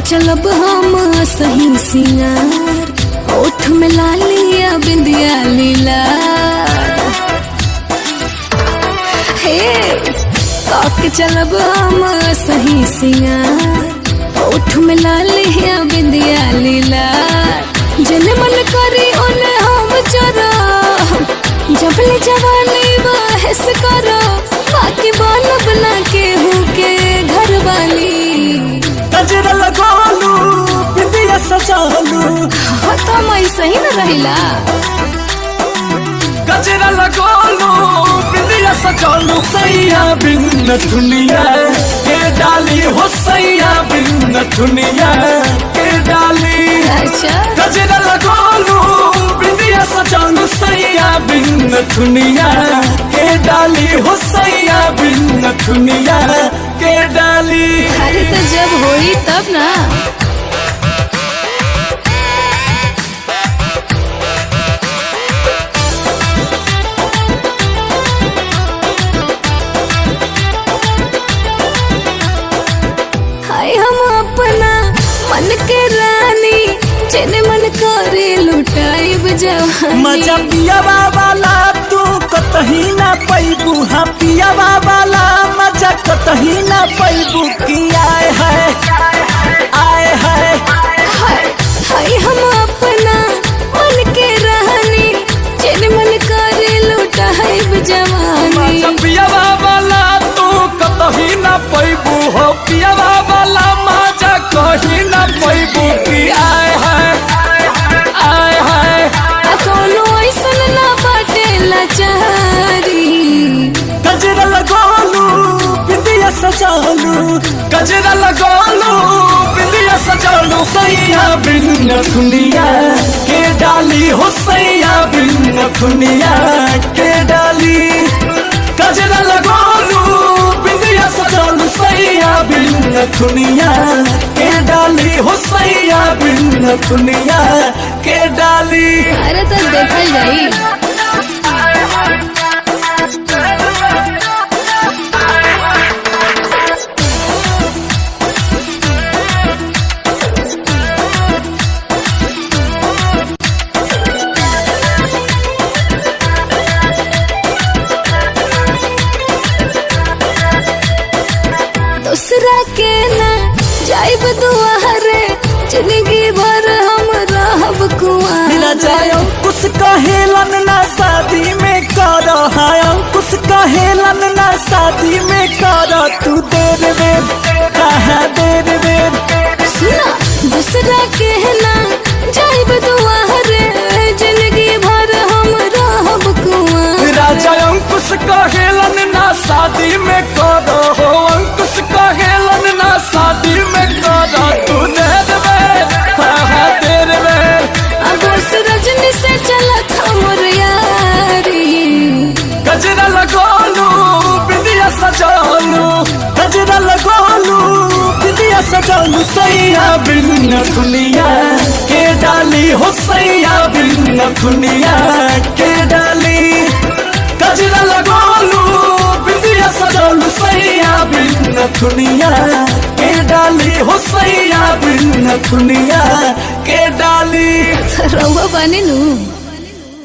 चलब हम सही सिंगार, ओठ में लालिया बिंदिया लीला। हे काके चलब हम सही सिंगार, ओठ में लालिया बिंदिया लीला। जन मन करी ओने हम चरा, जबले जवानी बहस करो, बाकी बाल बना के हूँ के घर वाली। गजरा लगालू बिंदिया सजालू, तो मैं सही न रहिला। गजरा लगालू बिंदिया सजालू, सैया बिन दुनिया के डाली हो, सैया बिन दुनिया के डाली। अच्छा गजरा लगालू बिंदिया सजालू, सैया बिन दुनिया के डाली हो, सैया बिन दुनिया के डाली। अरे तो जब होई तब ना। हाय हम अपना मन के रानी, जेने मन करे लुटाइब जवानी। मजा पिया वाला तू कतही ना पैबू, हाँ पिया वाला मजा कतही ना पैबू। की आए है आए है हाय हम अपना मन के रानी, जेने मन करे लुटाइब जवानी। मजा पिया वाला तू कतही ना पैबू, हो पिया वाला मजा कहीं ना पैबू। की आए है कोनो ऐसन ना बाटे लाचारी। गजरा लगालू बिंदिया सजालू, गजरा लगालू बिंदिया सजालू, सैया बिन दुनिया के डाली हो, सैया बिन दुनिया के डाली। गजरा लगालू बिंदिया सजालू, सैया बिन दुनिया के डाली हो, सैया बिन दुनिया के डाली। अरे तो देखल जाई। दूसरा के ना जाइब दुआरे, जिंदगी भर हम रहब कुआं। मिला जाए कुछ कहेलन ना शादी में कर, हाय कुछ कहेलन ना शादी में कर। तू देर में कहा देर में सुना, दूसरा के ना जाइब दुआरे, जिंदगी भर हम रहब कुआं। राजा अंकुश कहेलन ना शादी में कर, हो अंकुश कहेलन ना शादी में कर। तू देर में कहा देर में, अब उस रजनी से चलत हमर यारी। गजरा लगालू बिंदिया सजालू, गजरा लगालू बिंदिया सजालू, सैया बिन दुनिया के डाली हो, सैया बिन दुनिया के डाली। गजरा लगालू बिंदिया सजालू, सैया बिन दुनिया के डाली हो, सैया बिन दुनिया के डाली। रउआ बानी नू।